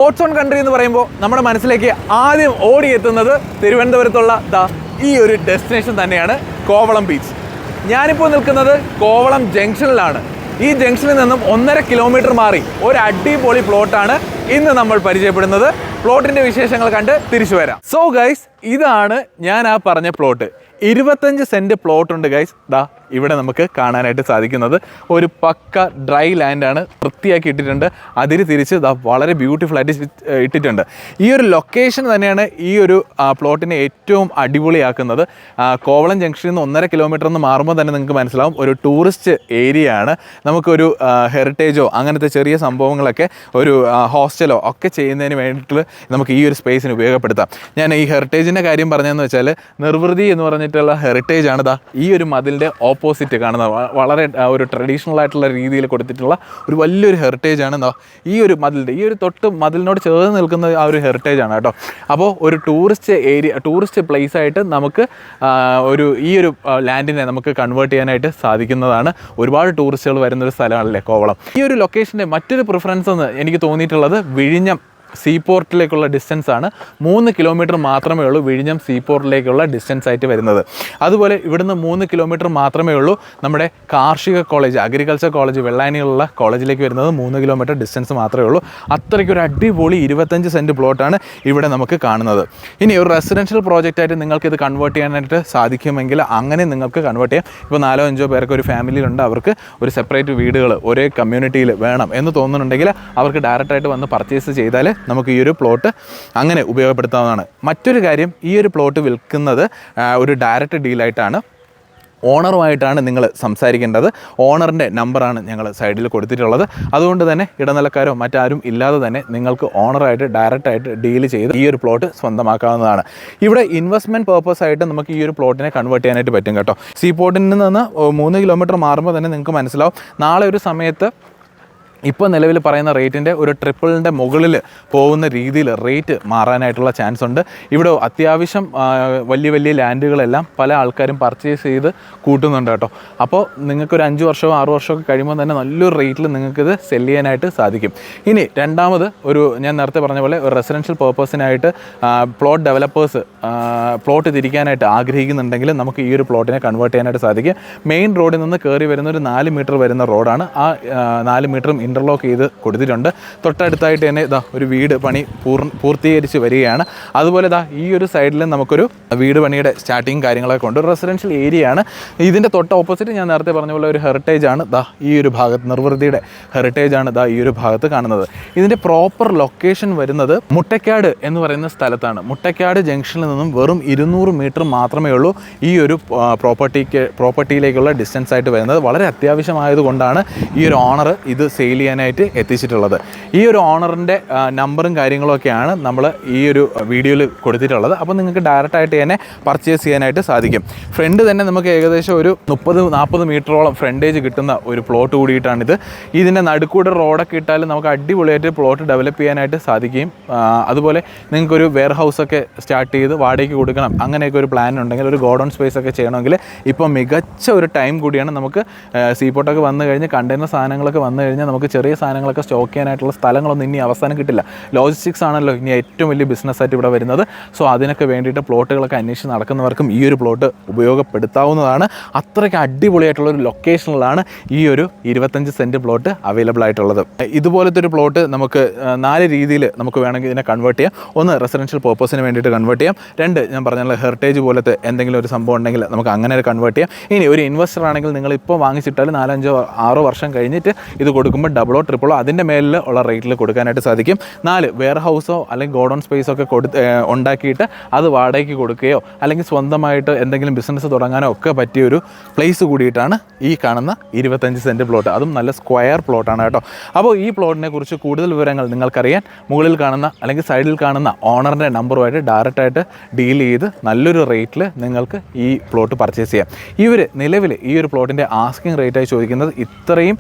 Sports own country എന്ന് പറയുമ്പോൾ നമ്മുടെ മനസ്സിലേക്ക് ആദ്യം ഓടിയെത്തുന്നത് തിരുവനന്തപുരത്തുള്ള ഈ ഒരു ഡെസ്റ്റിനേഷൻ തന്നെയാണ് കോവളം ബീച്ച്. ഞാനിപ്പോൾ നിൽക്കുന്നത് കോവളം ജംഗ്ഷനിലാണ്. ഈ ജംഗ്ഷനിൽ നിന്നും 1.5 കിലോമീറ്റർ മാറി ഒരു അടിപൊളി പ്ലോട്ടാണ് ഇന്ന് നമ്മൾ പരിചയപ്പെടുന്നത്. പ്ലോട്ടിൻ്റെ വിശേഷങ്ങൾ കണ്ട് തിരിച്ചു വരാം. സോ ഗൈസ്, ഇതാണ് ഞാൻ പറഞ്ഞ പ്ലോട്ട്. 25 cent പ്ലോട്ടുണ്ട് guys. ഇവിടെ നമുക്ക് കാണാനായിട്ട് സാധിക്കുന്നത് ഒരു പക്ക ഡ്രൈ ലാൻഡാണ്. വൃത്തിയാക്കി ഇട്ടിട്ടുണ്ട്. അതിര് തിരിച്ച് വളരെ ബ്യൂട്ടിഫുൾ ആയിട്ട് ഇട്ടിട്ടുണ്ട്. ഈ ഒരു ലൊക്കേഷൻ തന്നെയാണ് ഈ ഒരു പ്ലോട്ടിനെ ഏറ്റവും അടിപൊളിയാക്കുന്നത്. കോവളം ജംഗ്ഷനിൽ നിന്ന് 1.5 കിലോമീറ്റർ എന്ന് മാറുമ്പോൾ തന്നെ നിങ്ങൾക്ക് മനസ്സിലാവും ഒരു ടൂറിസ്റ്റ് ഏരിയ ആണ്. നമുക്കൊരു ഹെറിറ്റേജോ അങ്ങനത്തെ ചെറിയ സംഭവങ്ങളൊക്കെ ഒരു ഹോസ്റ്റലോ ഒക്കെ ചെയ്യുന്നതിന് വേണ്ടിയിട്ട് നമുക്ക് ഈ ഒരു സ്പേസിന് ഉപയോഗപ്പെടുത്താം. ഞാൻ ഈ ഹെറിറ്റേജിൻ്റെ കാര്യം പറഞ്ഞതെന്ന് വെച്ചാൽ നിർവൃതി എന്ന് പറഞ്ഞിട്ടുള്ള ഹെറിറ്റേജ് ആണ് ഈ ഒരു മതിലിൻ്റെ ഓപ്പോസിറ്റ് കാണുന്നത്. വളരെ ഒരു ട്രഡീഷണൽ ആയിട്ടുള്ള രീതിയിൽ കൊടുത്തിട്ടുള്ള ഒരു വലിയൊരു ഹെറിറ്റേജ് ആണ് ഈ ഒരു മതിലിൻ്റെ ഈ ഒരു തൊട്ട് മതിലിനോട് ചേർന്ന് നിൽക്കുന്ന ആ ഒരു ഹെറിറ്റേജ് ആണ് കേട്ടോ. അപ്പോൾ ഒരു ടൂറിസ്റ്റ് ഏരിയ, ടൂറിസ്റ്റ് പ്ലേസ് ആയിട്ട് നമുക്ക് ഈ ഒരു ലാൻഡിനെ നമുക്ക് കൺവേർട്ട് ചെയ്യാനായിട്ട് സാധിക്കുന്നതാണ്. ഒരുപാട് ടൂറിസ്റ്റുകൾ വരുന്നൊരു സ്ഥലമാണല്ലേ കോവളം. ഈ ഒരു ലൊക്കേഷൻ്റെ മറ്റൊരു പ്രിഫറൻസ് എന്ന് എനിക്ക് തോന്നിയിട്ടുള്ളത് വിഴിഞ്ഞം സീപോർട്ടിലേക്കുള്ള ഡിസ്റ്റൻസ് ആണ്. 3 കിലോമീറ്റർ മാത്രമേ ഉള്ളൂ വിഴിഞ്ഞം സീപോർട്ടിലേക്കുള്ള ഡിസ്റ്റൻസ് ആയിട്ട് വരുന്നത്. അതുപോലെ ഇവിടുന്ന് 3 കിലോമീറ്റർ മാത്രമേ ഉള്ളൂ നമ്മുടെ കാർഷിക കോളേജ്, അഗ്രികൾച്ചർ കോളേജ്, വെള്ളായണിയിലുള്ള കോളേജിലേക്ക് വരുന്നത് 3 കിലോമീറ്റർ ഡിസ്റ്റൻസ് മാത്രമേ ഉള്ളൂ. അത്രയ്ക്കൊരു അടിപൊളി 25 സെൻറ്റ് പ്ലോട്ടാണ് ഇവിടെ നമുക്ക് കാണുന്നത്. ഇനി ഒരു റെസിഡൻഷ്യൽ പ്രോജക്റ്റായിട്ട് നിങ്ങൾക്കിത് കൺവേർട്ട് ചെയ്യാനായിട്ട് സാധിക്കുമെങ്കിൽ അങ്ങനെ നിങ്ങൾക്ക് കൺവേർട്ട് ചെയ്യാം. ഇപ്പോൾ 4-5 പേർക്ക് ഒരു ഫാമിലിയിലുണ്ട്, അവർക്ക് ഒരു സെപ്പറേറ്റ് വീടുകൾ ഒരേ കമ്മ്യൂണിറ്റിയിൽ വേണം എന്ന് തോന്നുന്നുണ്ടെങ്കിൽ അവർക്ക് ഡയറക്റ്റായിട്ട് വന്ന് പർച്ചേസ് ചെയ്താൽ നമുക്ക് ഈ ഒരു പ്ലോട്ട് അങ്ങനെ ഉപയോഗപ്പെടുത്താവുന്നതാണ്. മറ്റൊരു കാര്യം, ഈ ഒരു പ്ലോട്ട് വിൽക്കുന്നത് ഒരു ഡയറക്റ്റ് ഡീലായിട്ടാണ്. ഓണറുമായിട്ടാണ് നിങ്ങൾ സംസാരിക്കേണ്ടത്. ഓണറിൻ്റെ നമ്പറാണ് ഞങ്ങൾ സൈഡിൽ കൊടുത്തിട്ടുള്ളത്. അതുകൊണ്ട് തന്നെ ഇടനിലക്കാരോ മറ്റാരും ഇല്ലാതെ തന്നെ നിങ്ങൾക്ക് ഓണറായിട്ട് ഡയറക്റ്റായിട്ട് ഡീൽ ചെയ്ത് ഈ ഒരു പ്ലോട്ട് സ്വന്തമാക്കാവുന്നതാണ്. ഇവിടെ ഇൻവെസ്റ്റ്മെൻറ്റ് പർപ്പസ് ആയിട്ട് നമുക്ക് ഈ ഒരു പ്ലോട്ടിനെ കൺവേർട്ട് ചെയ്യാനായിട്ട് പറ്റും കേട്ടോ. സീപോർട്ടിൽ നിന്ന് 3 കിലോമീറ്റർ മാറുമ്പോൾ തന്നെ നിങ്ങൾക്ക് മനസ്സിലാവും നാളെ ഒരു സമയത്ത് ഇപ്പോൾ നിലവിൽ പറയുന്ന റേറ്റിൻ്റെ ഒരു ട്രിപ്പിളിൻ്റെ മുകളിൽ പോകുന്ന രീതിയിൽ റേറ്റ് മാറാനായിട്ടുള്ള ചാൻസ് ഉണ്ട്. ഇവിടെ അത്യാവശ്യം വലിയ വലിയ ലാൻഡുകളെല്ലാം പല ആൾക്കാരും പർച്ചേസ് ചെയ്ത് കൂട്ടുന്നുണ്ട് കേട്ടോ. അപ്പോൾ നിങ്ങൾക്കൊരു 5 വർഷമോ 6 വർഷമൊക്കെ കഴിയുമ്പോൾ തന്നെ നല്ലൊരു റേറ്റിൽ നിങ്ങൾക്കിത് സെല് ചെയ്യാനായിട്ട് സാധിക്കും. ഇനി രണ്ടാമത് ഞാൻ നേരത്തെ പറഞ്ഞ പോലെ ഒരു റെസിഡൻഷ്യൽ പേർപ്പസിനായിട്ട് പ്ലോട്ട് ഡെവലപ്പേഴ്സ് പ്ലോട്ട് തിരിക്കാനായിട്ട് ആഗ്രഹിക്കുന്നുണ്ടെങ്കിൽ നമുക്ക് ഈ ഒരു പ്ലോട്ടിനെ കൺവേർട്ട് ചെയ്യാനായിട്ട് സാധിക്കും. മെയിൻ റോഡിൽ നിന്ന് കയറി വരുന്ന ഒരു 4 മീറ്റർ വരുന്ന റോഡാണ്. ആ 4 മീറ്ററും ഇൻ്റർലോക്ക് ചെയ്ത് കൊടുത്തിട്ടുണ്ട്. തൊട്ടടുത്തായിട്ട് തന്നെ ഒരു വീട് പണി പൂർത്തീകരിച്ച് വരികയാണ്. അതുപോലെ ഈ ഒരു സൈഡിൽ നമുക്കൊരു വീട് പണിയുടെ സ്റ്റാർട്ടിങ് കാര്യങ്ങളൊക്കെ ഉണ്ട്. ഒരു റെസിഡൻഷ്യൽ ഏരിയ ആണ്. ഇതിൻ്റെ തൊട്ട് ഓപ്പോസിറ്റ് ഞാൻ നേരത്തെ പറഞ്ഞ പോലെ ഒരു ഹെറിറ്റേജ് ആണ് ഈ ഒരു ഭാഗത്ത്, നിർവൃതിയുടെ ഹെറിറ്റേജ് ആണ് ഈ ഒരു ഭാഗത്ത് കാണുന്നത്. ഇതിൻ്റെ പ്രോപ്പർ ലൊക്കേഷൻ വരുന്നത് മുട്ടയ്ക്കാട് എന്ന് പറയുന്ന സ്ഥലത്താണ്. മുട്ടയ്ക്കാട് ജംഗ്ഷനിൽ നിന്നും വെറും 200 മീറ്റർ മാത്രമേ ഉള്ളൂ ഈ ഒരു പ്രോപ്പർട്ടിയിലേക്കുള്ള ഡിസ്റ്റൻസ് ആയിട്ട് വരുന്നത്. വളരെ അത്യാവശ്യമായതുകൊണ്ടാണ് ഈ ഒരു ഓണർ ഇത് സെയിൽ ചെയ്യാനായിട്ട് എത്തിച്ചിട്ടുള്ളത്. ഈ ഒരു ഓണറിൻ്റെ നമ്പറും കാര്യങ്ങളൊക്കെയാണ് നമ്മൾ ഈ ഒരു വീഡിയോയിൽ കൊടുത്തിട്ടുള്ളത്. അപ്പോൾ നിങ്ങൾക്ക് ഡയറക്റ്റായിട്ട് തന്നെ പർച്ചേസ് ചെയ്യാനായിട്ട് സാധിക്കും. ഫ്രണ്ട് തന്നെ നമുക്ക് ഏകദേശം ഒരു 30-40 മീറ്ററോളം ഫ്രണ്ടേജ് കിട്ടുന്ന ഒരു പ്ലോട്ട് കൂടിയിട്ടാണിത്. ഇതിൻ്റെ നടുക്കൂടെ റോഡൊക്കെ ഇട്ടാൽ നമുക്ക് അടിപൊളിയായിട്ട് പ്ലോട്ട് ഡെവലപ്പ് ചെയ്യാനായിട്ട് സാധിക്കുകയും അതുപോലെ നിങ്ങൾക്കൊരു വെയർ ഹൗസൊക്കെ സ്റ്റാർട്ട് ചെയ്ത് വാടകയ്ക്ക് കൊടുക്കണം അങ്ങനെയൊക്കെ ഒരു പ്ലാൻ ഉണ്ടെങ്കിൽ, ഒരു ഗോഡൗൺ സ്പേസ് ഒക്കെ ചെയ്യണമെങ്കിൽ ഇപ്പോൾ മികച്ച ഒരു ടൈം കൂടിയാണ്. നമുക്ക് സീപോർട്ടൊക്കെ വന്നു കഴിഞ്ഞ് കണ്ടെയ്നർ സാധനങ്ങളൊക്കെ വന്നു കഴിഞ്ഞാൽ നമുക്ക് ചെറിയ സാധനങ്ങളൊക്കെ സ്റ്റോക്ക് ചെയ്യാനായിട്ടുള്ള സ്ഥലങ്ങളൊന്നും ഇനി അവസാനം കിട്ടില്ല. ലോജിസ്റ്റിക്സ് ആണല്ലോ ഇനി ഏറ്റവും വലിയ ബിസിനസ്സായിട്ട് ഇവിടെ വരുന്നത്. സോ അതിനൊക്കെ വേണ്ടിയിട്ട് പ്ലോട്ടുകളൊക്കെ അന്വേഷിച്ച് നടക്കുന്നവർക്കും ഈ ഒരു പ്ലോട്ട് ഉപയോഗപ്പെടുത്താവുന്നതാണ്. അത്രയ്ക്ക് അടിപൊളിയായിട്ടുള്ളൊരു ലൊക്കേഷനിലാണ് ഈ ഒരു 25 സെൻറ്റ് പ്ലോട്ട് അവൈലബിൾ ആയിട്ടുള്ളത്. ഇതുപോലത്തെ ഒരു പ്ലോട്ട് നമുക്ക് 4 രീതിയിൽ നമുക്ക് വേണമെങ്കിൽ ഇതിനെ കൺവേർട്ട് ചെയ്യാം. ഒന്ന്, റെസിഡൻഷ്യൽ പർപ്പസിന് വേണ്ടിയിട്ട് കൺവേർട്ട് ചെയ്യാം. 2, ഞാൻ പറഞ്ഞ ഹെറിറ്റേജ് പോലത്തെ എന്തെങ്കിലും ഒരു സംഭവം ഉണ്ടെങ്കിൽ നമുക്ക് അങ്ങനെ കൺവേർട്ട് ചെയ്യാം. ഇനി ഒരു ഇൻവെസ്റ്റർ ആണെങ്കിൽ നിങ്ങൾ ഇപ്പോൾ വാങ്ങിച്ചിട്ടാൽ 4-5-6 വർഷം കഴിഞ്ഞിട്ട് ഇത് കൊടുക്കുമ്പോൾ ഡബിളോ ട്രിപ്പിളോ അതിൻ്റെ മേലിൽ ഉള്ള റേറ്റിൽ കൊടുക്കാനായിട്ട് സാധിക്കും. 4, വെയർ ഹൗസോ അല്ലെങ്കിൽ ഗോഡൗൺ സ്പേസോ ഒക്കെ ഉണ്ടാക്കിയിട്ട് അത് വാടകയ്ക്ക് കൊടുക്കുകയോ അല്ലെങ്കിൽ സ്വന്തമായിട്ട് എന്തെങ്കിലും ബിസിനസ് തുടങ്ങാനോ ഒക്കെ പറ്റിയൊരു പ്ലേസ് കൂടിയിട്ടാണ് ഈ കാണുന്ന 25 സെൻറ്റ് പ്ലോട്ട്. അതും നല്ല സ്ക്വയർ പ്ലോട്ടാണ് കേട്ടോ. അപ്പോൾ ഈ പ്ലോട്ടിനെ കുറിച്ച് കൂടുതൽ വിവരങ്ങൾ നിങ്ങൾക്കറിയാൻ മുകളിൽ കാണുന്ന അല്ലെങ്കിൽ സൈഡിൽ കാണുന്ന ഓണറിൻ്റെ നമ്പറുമായിട്ട് ഡയറക്റ്റായിട്ട് ഡീൽ ചെയ്ത് നല്ലൊരു റേറ്റിൽ നിങ്ങൾക്ക് ഈ പ്ലോട്ട് പർച്ചേസ് ചെയ്യാം. ഇവർ നിലവിൽ ഈ ഒരു പ്ലോട്ടിൻ്റെ ആസ്കിങ് റേറ്റായി ചോദിക്കുന്നത് ഇത്രയും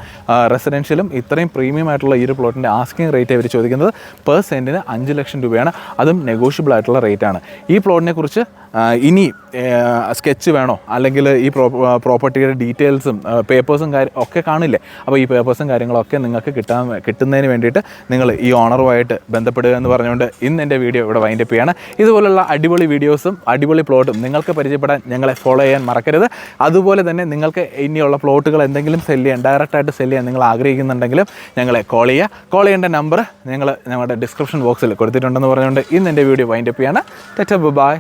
റെസിഡൻഷ്യലും അത്രയും പ്രീമിയം ആയിട്ടുള്ള ഈ ഒരു പ്ലോട്ടിൻ്റെ ആസ്കിങ് റേറ്റ് അവർ ചോദിക്കുന്നത് പെർ സെൻറ്റിന് 5 ലക്ഷം രൂപയാണ്. അതും നെഗോഷ്യബിൾ ആയിട്ടുള്ള റേറ്റാണ്. ഈ പ്ലോട്ടിനെ കുറിച്ച് ഇനി സ്കെച്ച് വേണോ, അല്ലെങ്കിൽ ഈ പ്രോപ്പർട്ടിയുടെ ഡീറ്റെയിൽസും പേപ്പേഴ്സും ഒക്കെ കാണില്ലേ, അപ്പോൾ ഈ പേപ്പേഴ്സും കാര്യങ്ങളൊക്കെ നിങ്ങൾക്ക് കിട്ടുന്നതിന് വേണ്ടിയിട്ട് നിങ്ങൾ ഈ ഓണറുമായിട്ട് ബന്ധപ്പെടുക എന്ന് പറഞ്ഞുകൊണ്ട് ഇന്ന് എൻ്റെ വീഡിയോ ഇവിടെ വൈൻഡപ്പ് ചെയ്യാണ്. ഇതുപോലുള്ള അടിപൊളി വീഡിയോസും അടിപൊളി പ്ലോട്ടും നിങ്ങൾക്ക് പരിചയപ്പെടാൻ ഞങ്ങളെ ഫോളോ ചെയ്യാൻ മറക്കരുത്. അതുപോലെ തന്നെ നിങ്ങൾക്ക് ഇനിയുള്ള പ്ലോട്ടുകൾ എന്തെങ്കിലും സെല് ചെയ്യാൻ, ഡയറക്റ്റായിട്ട് സെല് ചെയ്യാൻ നിങ്ങൾ ആഗ്രഹിക്കുന്നുണ്ടെങ്കിലും ഞങ്ങളെ കോൾ ചെയ്യേണ്ട നമ്പർ ഞങ്ങളുടെ ഡിസ്ക്രിപ്ഷൻ ബോക്സിൽ കൊടുത്തിട്ടുണ്ടെന്ന് പറഞ്ഞുകൊണ്ട് ഇന്ന് എൻ്റെ വീഡിയോ വൈൻഡപ്പ് ചെയ്യാണ്. ബൈ.